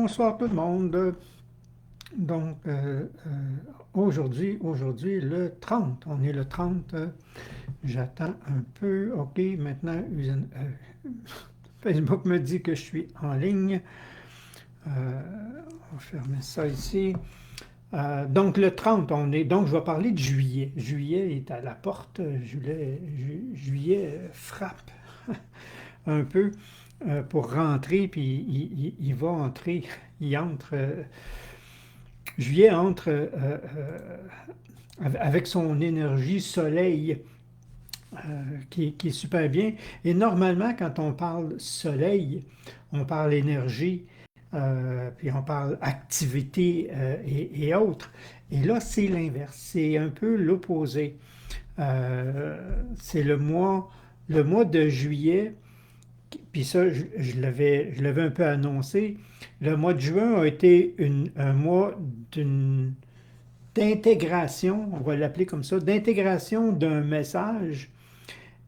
Bonsoir tout le monde. Donc, aujourd'hui, le 30. On est le 30. J'attends un peu. OK, maintenant, Facebook me dit que je suis en ligne. On va fermer ça ici. Donc, le 30, donc, je vais parler de juillet. Juillet est à la porte. Juillet frappe un peu pour rentrer, puis il va entrer. Il entre. Juillet entre avec son énergie soleil qui est super bien. Et normalement, quand on parle soleil, on parle énergie, puis on parle activité et autres. Et là, c'est l'inverse. C'est un peu l'opposé. C'est le mois de juillet. Puis ça, je l'avais un peu annoncé. Le mois de juin a été un mois d'intégration, on va l'appeler comme ça, d'intégration d'un message.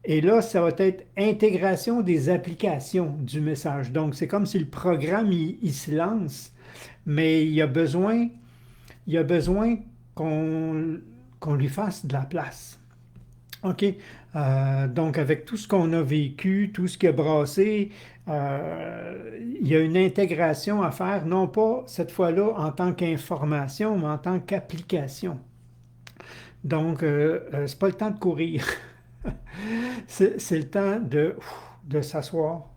Et là, ça va être intégration des applications du message. Donc, c'est comme si le programme, il se lance, mais il a besoin qu'on lui fasse de la place. OK. Donc, avec tout ce qu'on a vécu, tout ce qui a brassé, il y a une intégration à faire, non pas cette fois-là en tant qu'information, mais en tant qu'application. Donc, c'est pas le temps de courir. C'est le temps de s'asseoir,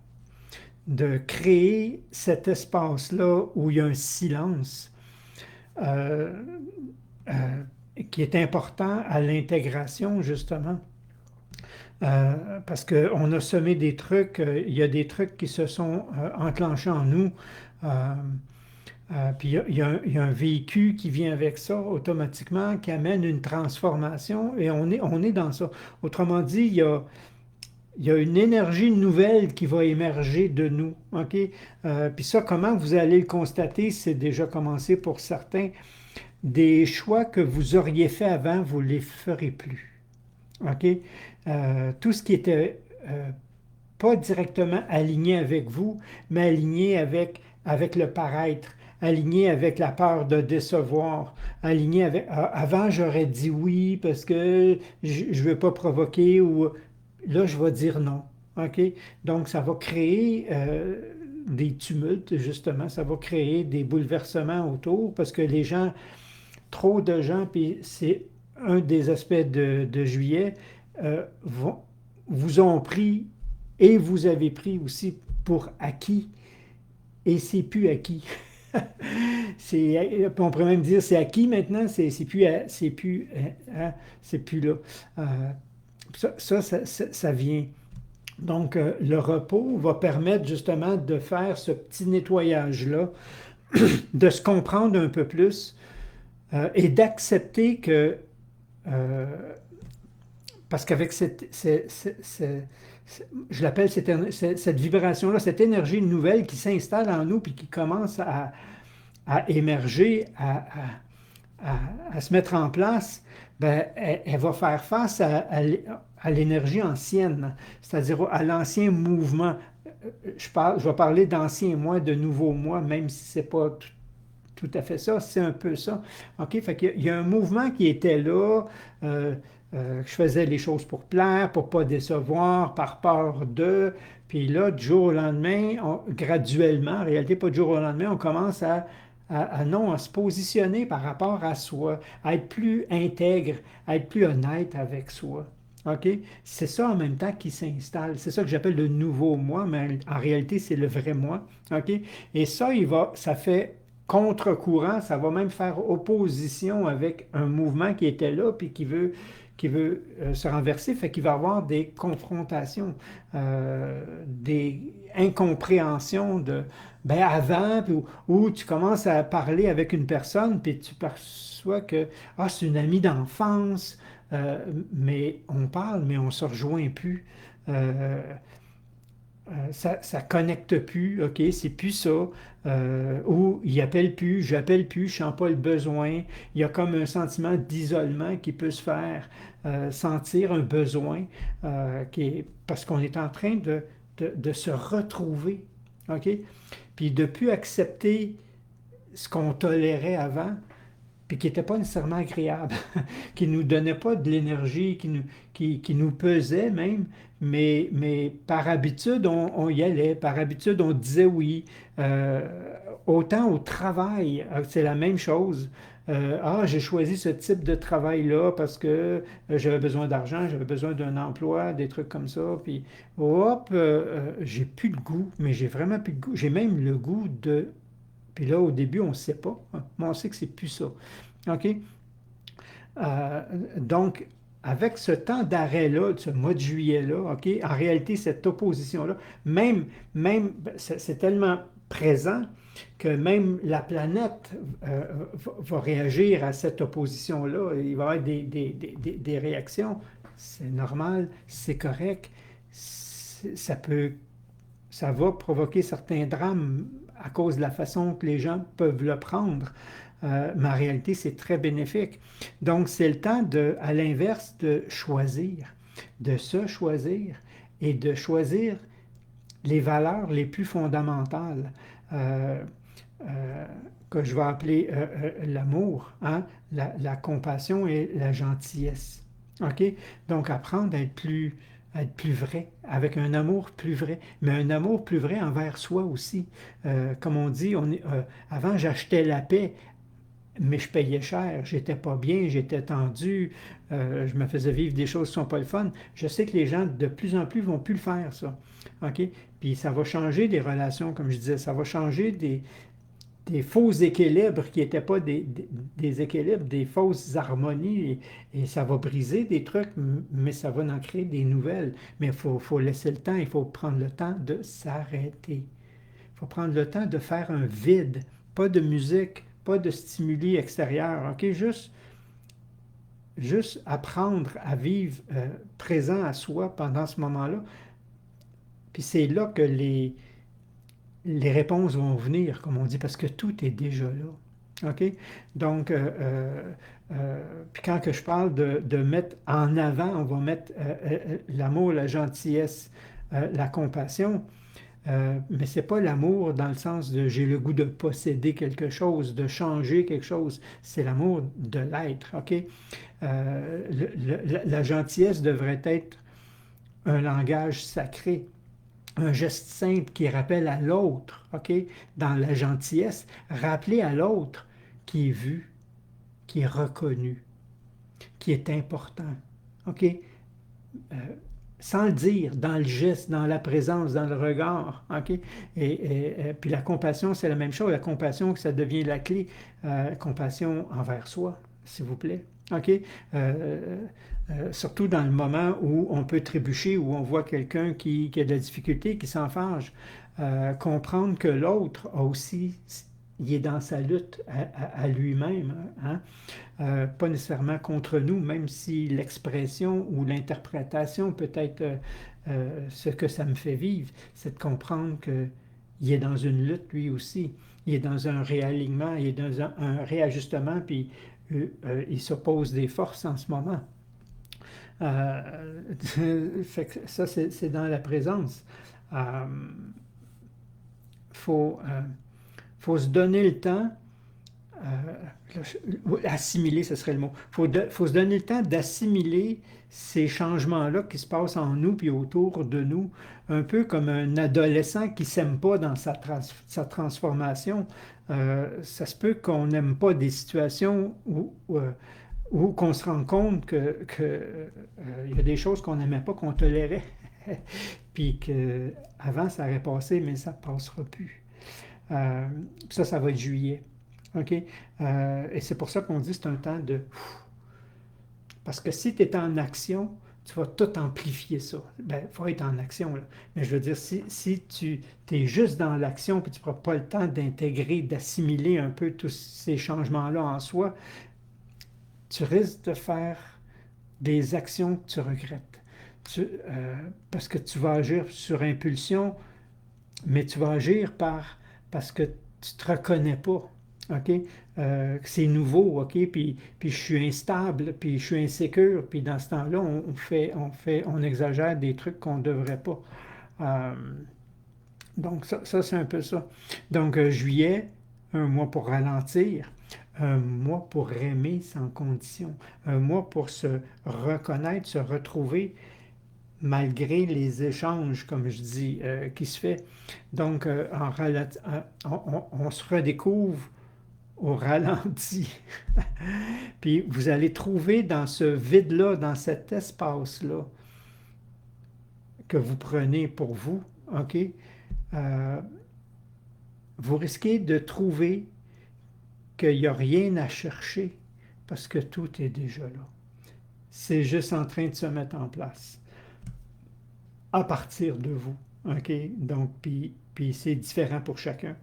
de créer cet espace-là où il y a un silence euh, euh, qui est important à l'intégration, justement. Parce qu'on a semé des trucs, il y a des trucs qui se sont enclenchés en nous. Euh, Puis il y a un vécu qui vient avec ça automatiquement, qui amène une transformation et on est dans ça. Autrement dit, il y a une énergie nouvelle qui va émerger de nous. OK? Puis ça, comment vous allez le constater, c'est déjà commencé pour certains. Des choix que vous auriez fait avant, vous ne les ferez plus. OK? Tout ce qui était pas directement aligné avec vous, mais aligné avec le paraître, aligné avec la peur de décevoir, aligné avec avant j'aurais dit oui parce que je ne veux pas provoquer ou là je vais dire non. OK? Donc ça va créer des tumultes, justement, ça va créer des bouleversements autour parce que les gens, trop de gens, puis c'est un des aspects de juillet, vont, vous ont pris et vous avez pris aussi pour acquis et c'est plus acquis. On pourrait même dire c'est acquis maintenant, c'est plus là. Euh, ça vient. Donc, le repos va permettre justement de faire ce petit nettoyage-là, de se comprendre un peu plus et d'accepter que euh, parce qu'avec je l'appelle cette vibration-là, cette énergie nouvelle qui s'installe en nous puis qui commence à émerger, à se mettre en place, ben, elle va faire face à l'énergie ancienne, c'est-à-dire à l'ancien mouvement. Je vais parler d'ancien moi, de nouveau moi, même si ce n'est pas tout à fait ça, c'est un peu ça. OK? Fait qu'il y a un mouvement qui était là. euh, je faisais les choses pour plaire, pour pas décevoir, par peur de. Puis là, du jour au lendemain, graduellement, en réalité, pas du jour au lendemain, on commence non, à se positionner par rapport à soi, à être plus intègre, à être plus honnête avec soi. OK? C'est ça en même temps qui s'installe. C'est ça que j'appelle le nouveau moi, mais en réalité, c'est le vrai moi. OK? Et ça, ça fait contre-courant, ça va même faire opposition avec un mouvement qui était là puis qui veut se renverser, fait qu'il va y avoir des confrontations, des incompréhensions de ben avant, puis où tu commences à parler avec une personne, puis tu perçois que ah, c'est une amie d'enfance, mais on parle, mais on ne se rejoint plus. Euh, ça ne connecte plus, OK, c'est plus ça. Ou il appelle plus, j'appelle plus, je sens pas le besoin. Il y a comme un sentiment d'isolement qui peut se faire sentir un besoin parce qu'on est en train de se retrouver, OK? Puis de plus accepter ce qu'on tolérait avant, puis qui n'était pas nécessairement agréable, qui ne nous donnait pas de l'énergie, qui nous pesait même, mais par habitude, on y allait, par habitude, on disait oui. Euh, Autant au travail, c'est la même chose. J'ai choisi ce type de travail-là parce que j'avais besoin d'argent, j'avais besoin d'un emploi, des trucs comme ça. Puis, hop, j'ai plus le goût, mais j'ai vraiment plus le goût. J'ai même le goût de. Puis là, au début, on ne sait pas, hein, mais on sait que c'est plus ça. OK? Euh, donc, avec ce temps d'arrêt-là, ce mois de juillet-là, OK, en réalité, cette opposition-là, c'est tellement présent que même la planète va réagir à cette opposition-là. Il va y avoir des réactions. C'est normal, c'est correct. Ça peut, ça va provoquer certains drames à cause de la façon que les gens peuvent le prendre. Mais en réalité, c'est très bénéfique. Donc, c'est le temps de, à l'inverse, de choisir, de se choisir et de choisir les valeurs les plus fondamentales euh, euh, que je vais appeler l'amour, hein, la compassion et la gentillesse. OK? Donc, apprendre à être plus vrai, avec un amour plus vrai, mais un amour plus vrai envers soi aussi. Comme on dit, avant, j'achetais la paix, mais je payais cher, j'étais pas bien, j'étais tendu, je me faisais vivre des choses qui sont pas le fun. Je sais que les gens de plus en plus vont plus le faire, ça. OK? Puis ça va changer des relations, comme je disais, ça va changer des faux équilibres qui n'étaient pas des équilibres, des fausses harmonies, et ça va briser des trucs, mais ça va en créer des nouvelles. Mais faut laisser le temps, il faut prendre le temps de s'arrêter. Il faut prendre le temps de faire un vide, pas de musique, pas de stimuli extérieurs, OK? Juste apprendre à vivre présent à soi pendant ce moment-là. Puis c'est là que les réponses vont venir, comme on dit, parce que tout est déjà là. OK? Donc, puis quand que je parle de mettre en avant, on va mettre l'amour, la gentillesse, la compassion. Mais c'est pas l'amour dans le sens de j'ai le goût de posséder quelque chose, de changer quelque chose. C'est l'amour de l'être, OK? La gentillesse devrait être un langage sacré, un geste simple qui rappelle à l'autre, OK? Dans la gentillesse, rappeler à l'autre qui est vu, qui est reconnu, qui est important, OK? Euh, Sans le dire, dans le geste, dans la présence, dans le regard. OK? Puis la compassion, c'est la même chose. La compassion, ça devient la clé. Compassion envers soi, s'il vous plaît. OK? Surtout dans le moment où on peut trébucher, où on voit quelqu'un qui a de la difficulté, qui s'enfarge. Comprendre que l'autre a aussi, il est dans sa lutte à lui-même. Hein? Pas nécessairement contre nous, même si l'expression ou l'interprétation peut être ce que ça me fait vivre, c'est de comprendre qu'il est dans une lutte lui aussi. Il est dans un réalignement, il est dans un réajustement, puis il s'oppose des forces en ce moment. Fait que ça, c'est dans la présence. Euh, faut, euh, faut se donner le temps assimiler, ce serait le mot. Faut se donner le temps d'assimiler ces changements-là qui se passent en nous puis autour de nous, un peu comme un adolescent qui ne s'aime pas dans sa transformation. Ça se peut qu'on n'aime pas des situations où qu'on se rend compte il y a des choses qu'on n'aimait pas, qu'on tolérait, puis qu'avant ça aurait passé, mais ça ne passera plus. Euh, ça va être juillet. OK? Et c'est pour ça qu'on dit que c'est un temps de. Parce que si tu es en action, tu vas tout amplifier ça. Ben, il faut être en action, là. Mais je veux dire, si tu es juste dans l'action puis tu ne prends pas le temps d'intégrer, d'assimiler un peu tous ces changements-là en soi, tu risques de faire des actions que tu regrettes. Parce que tu vas agir sur impulsion, mais tu vas agir parce que tu ne te reconnais pas. OK? C'est nouveau, OK? Puis je suis instable, puis je suis insécure, puis dans ce temps-là, on exagère des trucs qu'on ne devrait pas. Euh, donc, ça c'est un peu ça. Donc, juillet, un mois pour ralentir, un mois pour aimer sans condition, un mois pour se reconnaître, se retrouver malgré les échanges, comme je dis, qui se fait. Donc, on se redécouvre au ralenti. Puis vous allez trouver dans ce vide-là, dans cet espace-là que vous prenez pour vous, OK? Euh, vous risquez de trouver qu'il n'y a rien à chercher parce que tout est déjà là. C'est juste en train de se mettre en place à partir de vous. OK? Donc, puis c'est différent pour chacun.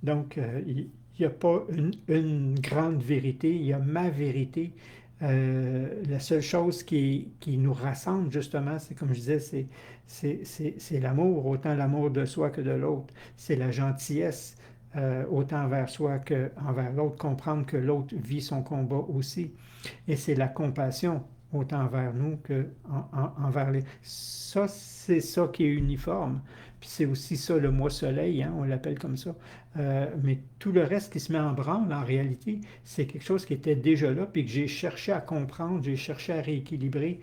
Donc, il n'y a pas une grande vérité, il y a ma vérité. La seule chose qui nous rassemble, justement, c'est comme je disais, c'est l'amour, autant l'amour de soi que de l'autre. C'est la gentillesse, autant envers soi qu'envers l'autre, comprendre que l'autre vit son combat aussi. Et c'est la compassion, autant envers nous qu'envers les... Ça, c'est ça qui est uniforme. Puis c'est aussi ça le mois soleil, hein, on l'appelle comme ça. Mais tout le reste qui se met en branle, en réalité, c'est quelque chose qui était déjà là, puis que j'ai cherché à comprendre, j'ai cherché à rééquilibrer,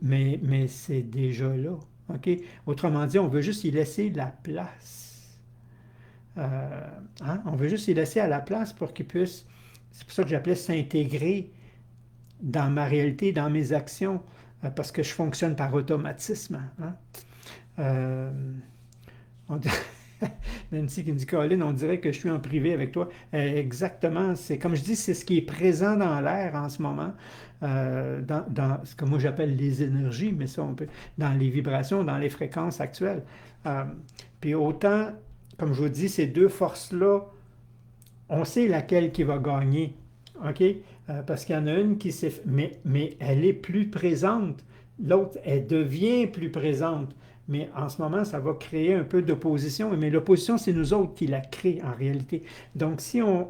mais c'est déjà là. OK? Autrement dit, on veut juste y laisser la place. Hein? On veut juste y laisser à la place pour qu'il puisse, c'est pour ça que j'appelais s'intégrer dans ma réalité, dans mes actions, parce que je fonctionne par automatisme. Hein? Euh, on dit- Nancy qui me dit, Colin, on dirait que je suis en privé avec toi. Exactement. C'est comme je dis, c'est ce qui est présent dans l'air en ce moment, dans ce que moi j'appelle les énergies, mais ça, on peut, dans les vibrations, dans les fréquences actuelles. Euh, Puis autant, comme je vous dis, ces deux forces-là, on sait laquelle qui va gagner. OK? Parce qu'il y en a une qui s'est... Mais elle est plus présente. L'autre, elle devient plus présente. Mais en ce moment, ça va créer un peu d'opposition. Mais l'opposition, c'est nous autres qui la créons en réalité. Donc, si on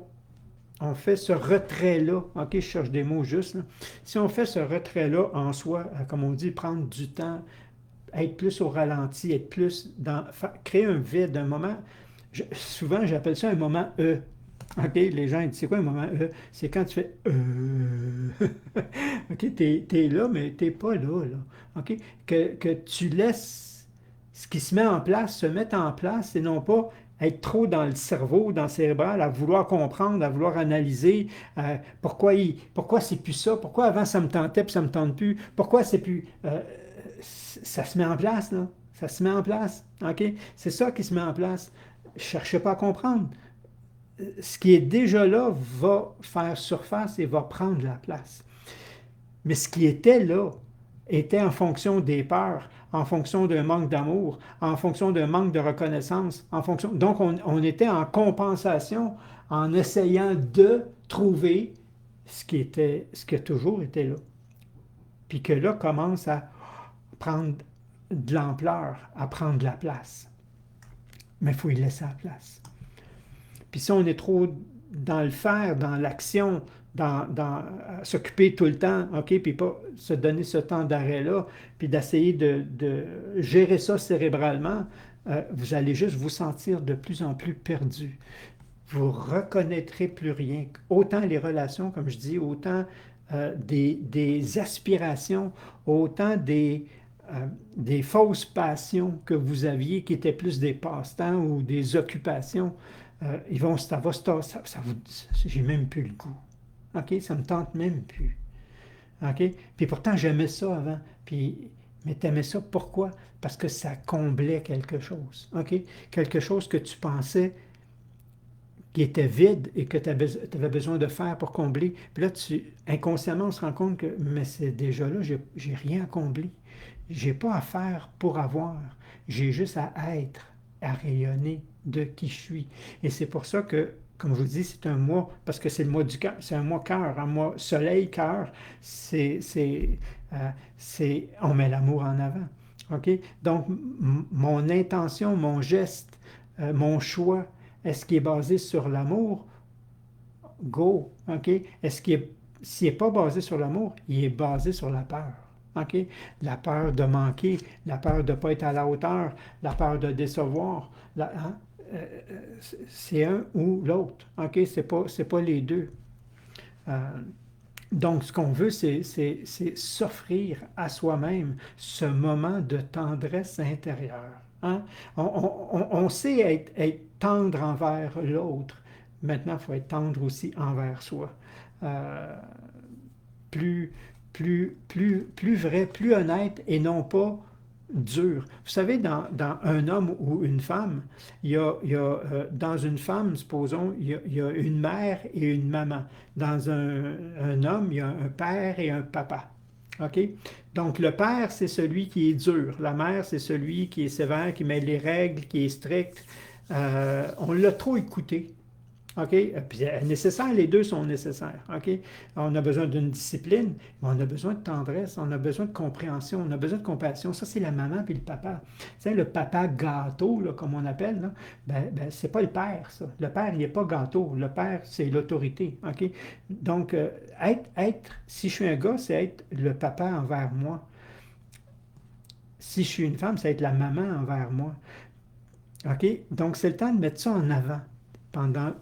fait ce retrait-là, OK, je cherche des mots justes, là. Si on fait ce retrait-là en soi, comme on dit, prendre du temps, être plus au ralenti, être plus dans... créer un vide, un moment... souvent, j'appelle ça un moment E. OK, les gens ils disent, c'est quoi un moment E? C'est quand tu fais OK, t'es là, mais t'es pas là, là. OK? Que tu laisses ce qui se met en place se mettre en place et non pas être trop dans le cerveau, dans le cérébral, à vouloir comprendre, à vouloir analyser pourquoi c'est plus ça, pourquoi avant ça me tentait puis ça me tente plus, pourquoi c'est plus... ça se met en place, là. Ça se met en place. OK? C'est ça qui se met en place. Cherchez pas à comprendre. Ce qui est déjà là va faire surface et va prendre la place. Mais ce qui était là était en fonction des peurs, en fonction d'un manque d'amour, en fonction d'un manque de reconnaissance, en fonction... Donc, on était en compensation en essayant de trouver ce qui a toujours été là. Puis que là commence à prendre de l'ampleur, à prendre de la place. Mais il faut y laisser la place. Puis si on est trop dans le faire, dans l'action, dans s'occuper tout le temps, OK, puis pas se donner ce temps d'arrêt-là, puis d'essayer de gérer ça cérébralement, vous allez juste vous sentir de plus en plus perdu. Vous reconnaîtrez plus rien. Autant les relations, comme je dis, autant des aspirations, autant des fausses passions que vous aviez qui étaient plus des passe-temps ou des occupations. Ils vont, j'ai même plus le goût. OK? Ça me tente même plus. OK? Puis pourtant, j'aimais ça avant. Puis, mais t'aimais ça pourquoi? Parce que ça comblait quelque chose. OK? Quelque chose que tu pensais qui était vide et que tu avais besoin de faire pour combler. Puis là, inconsciemment, on se rend compte que, mais c'est déjà là, j'ai rien à combler. J'ai pas à faire pour avoir. J'ai juste à être, à rayonner de qui je suis. Et c'est pour ça que, comme je vous dis, c'est un mois, parce que c'est le mois du cœur, c'est un mois cœur, un mois soleil, cœur, on met l'amour en avant. OK? Donc, mon intention, mon geste, mon choix, est-ce qu'il est basé sur l'amour? Go. OK? S'il n'est pas basé sur l'amour, il est basé sur la peur. OK? La peur de manquer, la peur de ne pas être à la hauteur, la peur de décevoir. Hein? c'est un ou l'autre. OK? C'est pas les deux. Euh, donc, ce qu'on veut, c'est s'offrir à soi-même ce moment de tendresse intérieure. Hein? On sait être tendre envers l'autre. Maintenant, il faut être tendre aussi envers soi. Euh, plus, plus vrai, plus honnête et non pas dur. Vous savez, dans un homme ou une femme, dans une femme, supposons, il y a une mère et une maman. Dans un homme, il y a un père et un papa. OK? Donc, le père, c'est celui qui est dur. La mère, c'est celui qui est sévère, qui met les règles, qui est strict. On l'a trop écouté. OK? Puis nécessaire, les deux sont nécessaires. OK? On a besoin d'une discipline, mais on a besoin de tendresse, on a besoin de compréhension, on a besoin de compassion. Ça, c'est la maman puis le papa. Tu sais, le papa gâteau, là, comme on appelle, là, c'est pas le père, ça. Le père, il n'est pas gâteau. Le père, c'est l'autorité. OK? Donc, si je suis un gars, c'est être le papa envers moi. Si je suis une femme, c'est être la maman envers moi. OK? Donc, c'est le temps de mettre ça en avant pendant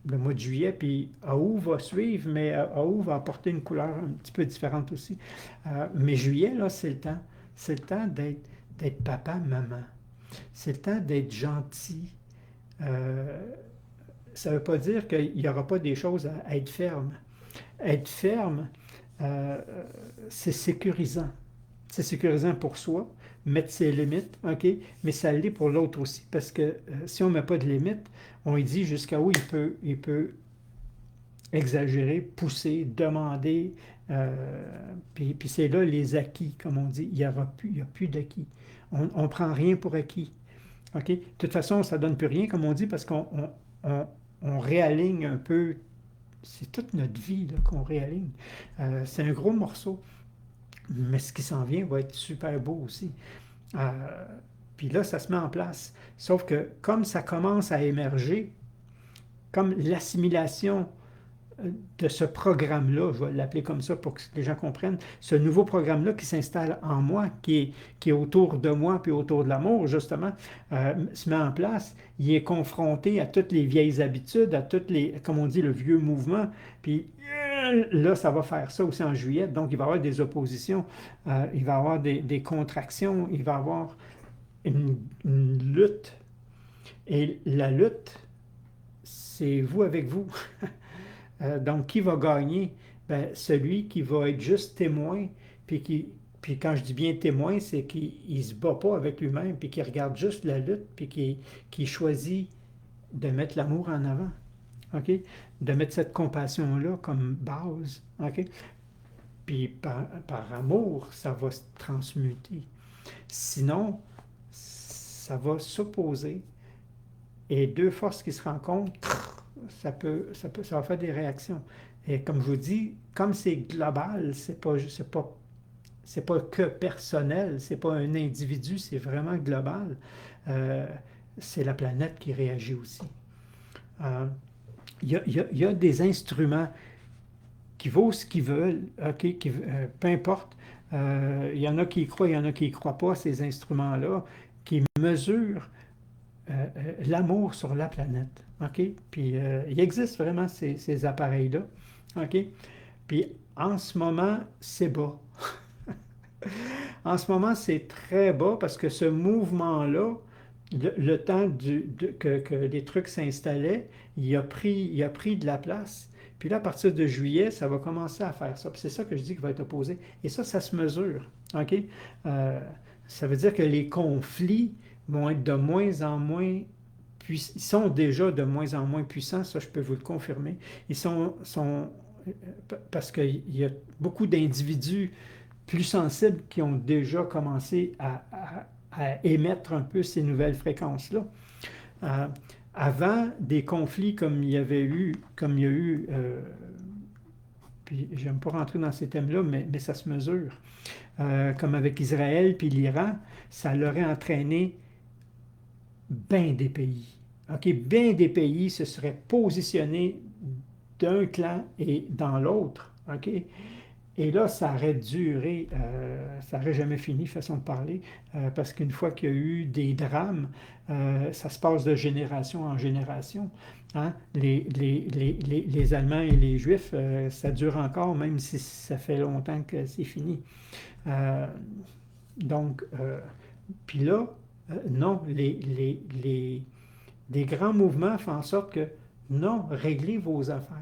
le mois de juillet, puis août va suivre, mais août va apporter une couleur un petit peu différente aussi. Mais juillet, là, c'est le temps. C'est le temps d'être papa, maman. C'est le temps d'être gentil. Euh, ça ne veut pas dire qu'il n'y aura pas des choses à être ferme. Être ferme, euh, c'est sécurisant. C'est sécurisant pour soi, mettre ses limites, OK, mais ça l'est pour l'autre aussi, parce que si on ne met pas de limites, on lui dit jusqu'à où il peut exagérer, pousser, demander, puis c'est là les acquis, comme on dit, il y a plus d'acquis. On ne prend rien pour acquis, OK? De toute façon, ça ne donne plus rien, comme on dit, parce on réaligne un peu, c'est toute notre vie qu'on réaligne. C'est un gros morceau. Mais ce qui s'en vient va être super beau aussi. Euh, Puis là, ça se met en place. Sauf que comme ça commence à émerger, comme l'assimilation de ce programme-là, je vais l'appeler comme ça pour que les gens comprennent, ce nouveau programme-là qui s'installe en moi, qui est autour de moi, puis autour de l'amour, justement, se met en place, il est confronté à toutes les vieilles habitudes, à toutes les, comme on dit, le vieux mouvement, puis là, ça va faire ça aussi en juillet, donc il va y avoir des oppositions, il va y avoir des contractions, il va y avoir une lutte, et la lutte, c'est vous avec vous. Donc, qui va gagner? Ben, celui qui va être juste témoin, puis quand je dis bien témoin, c'est qu'il ne se bat pas avec lui-même, puis qu'il regarde juste la lutte, puis qu'il choisit de mettre l'amour en avant. OK? De mettre cette compassion-là comme base. OK? Puis par amour, ça va se transmuter. Sinon, ça va s'opposer. Et deux forces qui se rencontrent, ça va faire des réactions. Et comme je vous dis, comme c'est global, c'est pas que personnel, c'est pas un individu, c'est vraiment global. Euh, c'est la planète qui réagit aussi. Euh, il y a des instruments qui vaut ce qu'ils veulent, ok, peu importe. Il y en a qui y croient, il y en a qui y croient pas, ces instruments-là, qui mesurent l'amour sur la planète. OK? Puis il existe vraiment ces appareils-là. OK? Puis en ce moment, c'est bas. En ce moment, c'est très bas parce que ce mouvement-là, le temps que les trucs s'installaient, il a pris de la place. Puis là, à partir de juillet, ça va commencer à faire ça. Puis c'est ça que je dis qui va être opposé. Et ça se mesure. OK? Euh, Ça veut dire que les conflits vont être de moins en moins puissants. Ils sont déjà de moins en moins puissants, ça je peux vous le confirmer. Ils parce qu'il y a beaucoup d'individus plus sensibles qui ont déjà commencé à émettre un peu ces nouvelles fréquences-là. Euh, Avant des conflits comme il y a eu, puis j'aime pas rentrer dans ces thèmes-là, mais ça se mesure. Comme avec Israël puis l'Iran, ça l'aurait entraîné bien des pays. OK? Bien des pays se seraient positionnés d'un clan et dans l'autre. OK? Et là, ça aurait duré, ça n'aurait jamais fini, façon de parler, parce qu'une fois qu'il y a eu des drames, ça se passe de génération en génération. Hein. Les Allemands et les Juifs, ça dure encore, même si ça fait longtemps que c'est fini. Euh, donc, puis là, non, les grands mouvements font en sorte que, non, réglez vos affaires.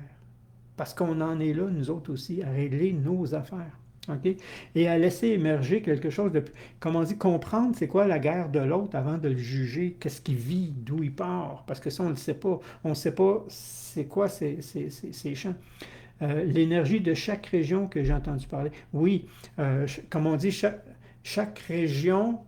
Parce qu'on en est là, nous autres aussi, à régler nos affaires. OK? Et à laisser émerger quelque chose de... Comme on dit, comprendre c'est quoi la guerre de l'autre avant de le juger, qu'est-ce qu'il vit, d'où il part. Parce que ça, on ne le sait pas. On ne sait pas c'est quoi ces champs. L'énergie de chaque région que j'ai entendu parler. Oui, comme on dit, chaque région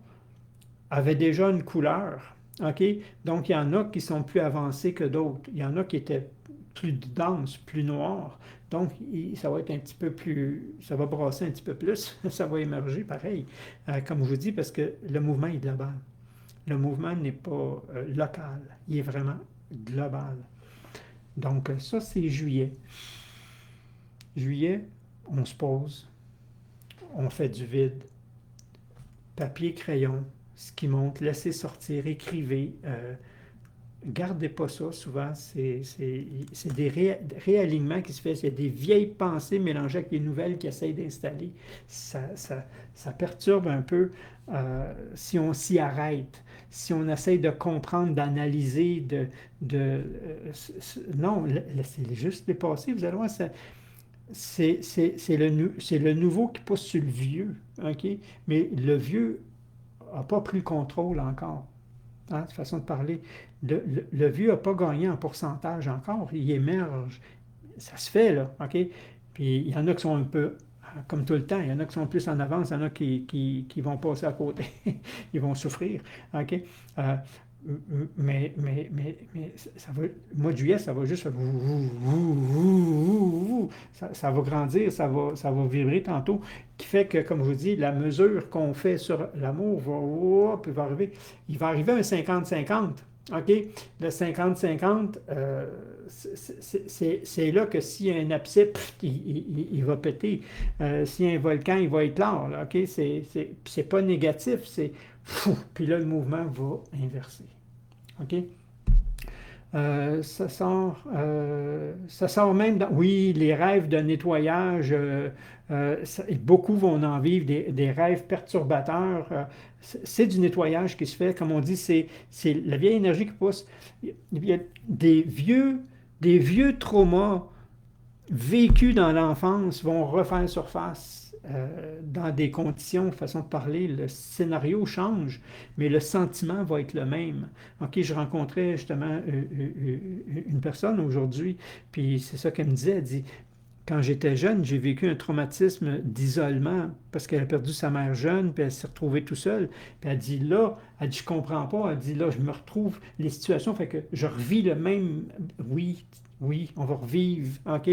avait déjà une couleur. OK? Donc, il y en a qui sont plus avancés que d'autres. Il y en a qui étaient plus denses, plus noirs. Donc, ça va être un petit peu plus, ça va brasser un petit peu plus, ça va émerger pareil, comme je vous dis, parce que le mouvement est global. Le mouvement n'est pas local, il est vraiment global. Donc, ça, c'est juillet. Juillet, on se pose, on fait du vide, papier, crayon, ce qui monte, laissez sortir, écrivez. Gardez pas ça, souvent, c'est des réalignements qui se font, c'est des vieilles pensées mélangées avec les nouvelles qui essayent d'installer. Ça perturbe un peu si on s'y arrête, si on essaye de comprendre, d'analyser, non, laissez juste les passer, vous allez voir, c'est le nouveau qui pousse sur le vieux, OK? Mais le vieux n'a pas pris le contrôle encore. Hein, façon de parler. Le vieux n'a pas gagné en pourcentage encore. Il émerge. Ça se fait, là. OK? Puis il y en a qui sont un peu, comme tout le temps, il y en a qui sont plus en avance, il y en a qui vont passer à côté. Ils vont souffrir. OK? Euh, mais ça va, le mois de juillet, ça va juste ça va grandir, ça va vibrer tantôt, qui fait que, comme je vous dis, la mesure qu'on fait sur l'amour va arriver. Il va arriver un 50-50. OK? Le 50-50, c'est là que s'il y a un abcès, il va péter. S'il y a un volcan, il va éclore. Là, OK? C'est pas négatif, c'est fou. Puis là, le mouvement va inverser. OK? Ça sort même dans, oui, les rêves de nettoyage, beaucoup vont en vivre des rêves perturbateurs. C'est du nettoyage qui se fait, comme on dit, c'est la vieille énergie qui pousse. Il y a des vieux traumas vécus dans l'enfance vont refaire surface dans des conditions, façon de parler, le scénario change, mais le sentiment va être le même. OK, je rencontrais justement une personne aujourd'hui, puis c'est ça qu'elle me disait, elle dit, quand j'étais jeune, j'ai vécu un traumatisme d'isolement parce qu'elle a perdu sa mère jeune, puis elle s'est retrouvée tout seule. Puis elle dit là, elle dit je comprends pas, elle dit là, je me retrouve les situations, fait que je revis le même, oui, oui, on va revivre, OK?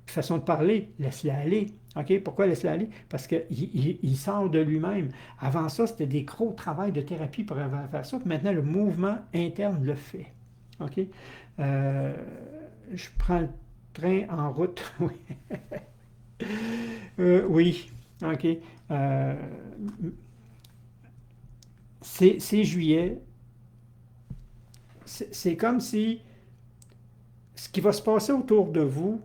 Façon de parler, laisse-la aller. OK? Pourquoi laisse-la aller? Parce qu'il il sort de lui-même. Avant ça, c'était des gros travails de thérapie pour faire ça. Puis maintenant, le mouvement interne le fait. OK? Euh, je prends le train en route. Oui. Oui. OK. Euh, c'est juillet. C'est comme si ce qui va se passer autour de vous,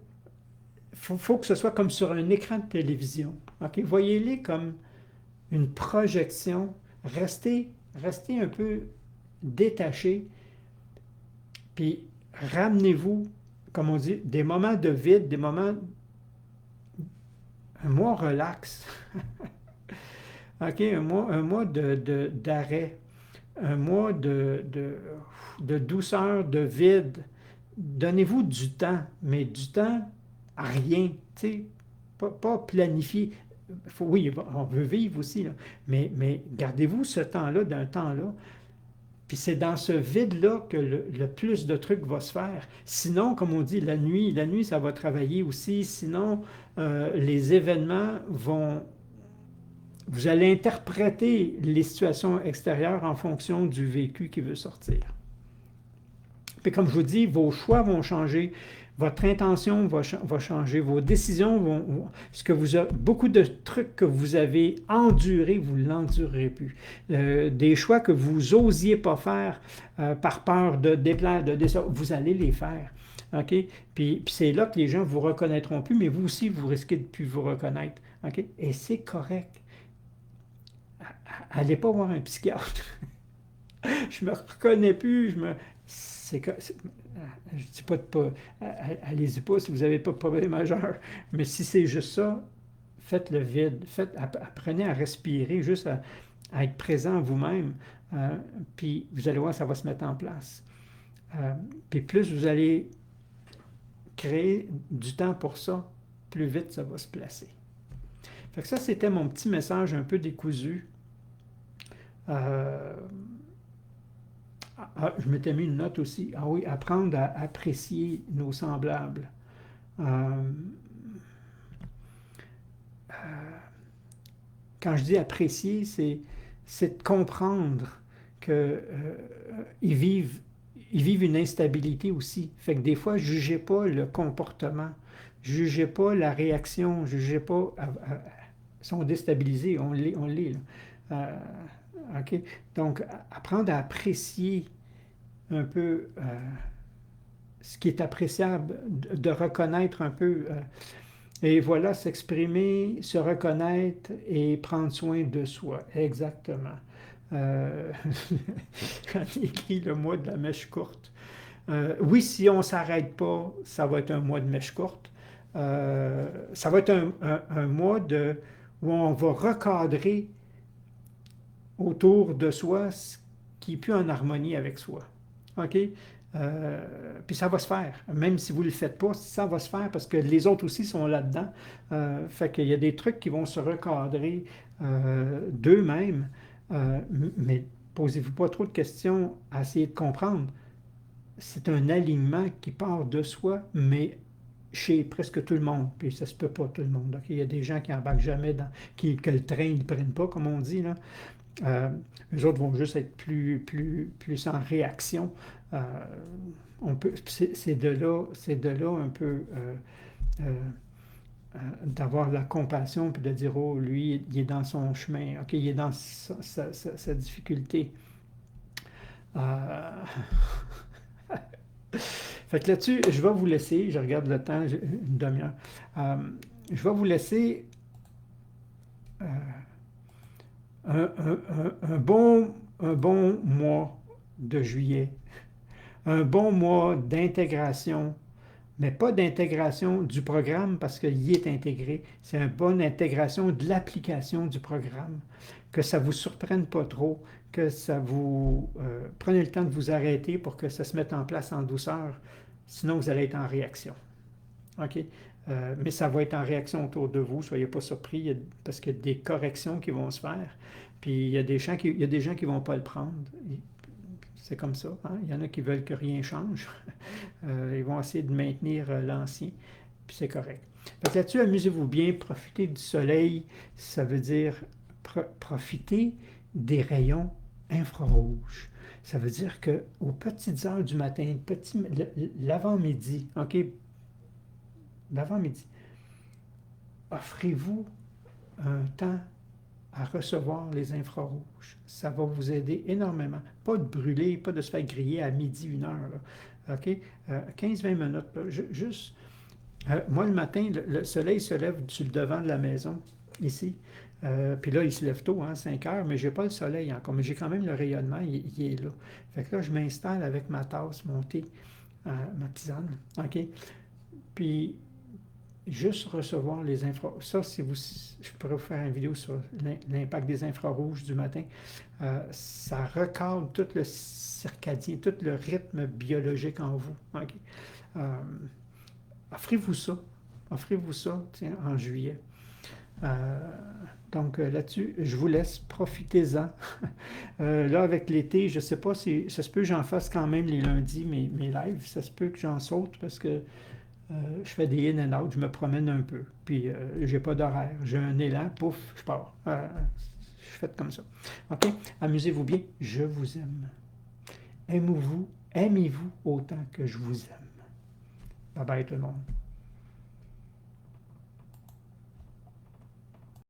faut que ce soit comme sur un écran de télévision. OK? Voyez-les comme une projection. Restez un peu détaché, puis ramenez-vous, comme on dit, des moments de vide, des moments, un mois relax. OK? Un mois d'arrêt, un mois de douceur, de vide. Donnez-vous du temps, mais du temps à rien, tu sais, pas planifié. Oui, on veut vivre aussi, là, mais gardez-vous ce temps-là d'un temps-là, puis c'est dans ce vide-là que le plus de trucs va se faire. Sinon, comme on dit, la nuit, ça va travailler aussi. Sinon, les événements vont... Vous allez interpréter les situations extérieures en fonction du vécu qui veut sortir. Puis comme je vous dis, vos choix vont changer. Votre intention va changer, vos décisions ce que beaucoup de trucs que vous avez endurés, vous ne l'endurerez plus. Des choix que vous osiez pas faire par peur de déplaire, vous allez les faire. OK? Puis c'est là que les gens vous reconnaîtront plus, mais vous aussi, vous risquez de plus vous reconnaître. OK? Et c'est correct. Allez pas voir un psychiatre. Je me reconnais plus, je dis pas de pas, allez-y pas si vous n'avez pas de problème majeur, mais si c'est juste ça, faites le vide, apprenez à respirer, juste à être présent vous-même, puis vous allez voir, ça va se mettre en place. Puis plus vous allez créer du temps pour ça, plus vite ça va se placer. Fait que ça, c'était mon petit message un peu décousu. Euh, je m'étais mis une note aussi. Ah oui, apprendre à apprécier nos semblables. Euh, quand je dis apprécier, c'est de comprendre qu'ils vivent, ils vivent une instabilité aussi. Fait que des fois, jugez pas le comportement, jugez pas la réaction, jugez pas. Ils sont déstabilisés, on l'est. Là. OK? Donc, apprendre à apprécier un peu ce qui est appréciable, de reconnaître un peu. Et voilà, s'exprimer, se reconnaître et prendre soin de soi. Exactement. Euh, J'en ai écrit le mois de la mèche courte. Oui, si on ne s'arrête pas, ça va être un mois de mèche courte. Ça va être un mois où on va recadrer autour de soi ce qui est plus en harmonie avec soi. OK? Puis ça va se faire. Même si vous ne le faites pas, ça va se faire parce que les autres aussi sont là-dedans. Fait qu'il y a des trucs qui vont se recadrer d'eux-mêmes. Mais posez-vous pas trop de questions à essayer de comprendre. C'est un alignement qui part de soi, mais chez presque tout le monde. Puis ça se peut pas tout le monde. OK? Il y a des gens qui embarquent jamais que le train ne prenne pas, comme on dit, là. Euh, les autres vont juste être plus en réaction. Euh, c'est de là un peu euh, d'avoir la compassion puis de dire, oh, lui, il est dans son chemin, ok, il est dans sa difficulté. Euh, Fait que là-dessus, je vais vous laisser, je regarde le temps, une demi-heure. Euh, je vais vous laisser euh, un bon mois de juillet, un bon mois d'intégration, mais pas d'intégration du programme parce qu'il est intégré. C'est une bonne intégration de l'application du programme. Que ça ne vous surprenne pas trop, que ça vous... prenez le temps de vous arrêter pour que ça se mette en place en douceur. Sinon, vous allez être en réaction. OK? Mais ça va être en réaction autour de vous. Soyez pas surpris parce qu'il y a des corrections qui vont se faire. Puis il y a des gens qui ne vont pas le prendre. C'est comme ça. Hein? Il y en a qui veulent que rien change. Ils vont essayer de maintenir l'ancien. Puis c'est correct. Fait là-dessus, amusez-vous bien. Profitez du soleil. Ça veut dire profiter des rayons infrarouges. Ça veut dire qu'aux petites heures du matin, l'avant-midi, OK? L'avant-midi, offrez-vous un temps à recevoir les infrarouges. Ça va vous aider énormément. Pas de brûler, pas de se faire griller à midi, 1 heure. Là. OK? 15-20 minutes. Là, juste. Moi, le matin, le soleil se lève sur le devant de la maison, ici. Puis là, il se lève tôt, hein, 5 heures, mais je n'ai pas le soleil encore. Mais j'ai quand même le rayonnement, il est là. Fait que là, je m'installe avec ma tasse, mon thé, ma tisane. OK? Puis, juste recevoir les infrarouges. Ça, je pourrais vous faire une vidéo sur l'impact des infrarouges du matin. Ça recadre tout le circadien, tout le rythme biologique en vous. Okay? Offrez-vous ça. Offrez-vous ça, tiens, en juillet. Euh, donc là-dessus, je vous laisse, profitez-en. Là, avec l'été, je ne sais pas si ça se peut que j'en fasse quand même les lundis, mes lives. Ça se peut que j'en saute parce que je fais des in and out, je me promène un peu. Puis, j'ai pas d'horaire. J'ai un élan, pouf, je pars. Je fais comme ça. OK? Amusez-vous bien. Je vous aime. Aimez-vous autant que je vous aime. Bye bye tout le monde.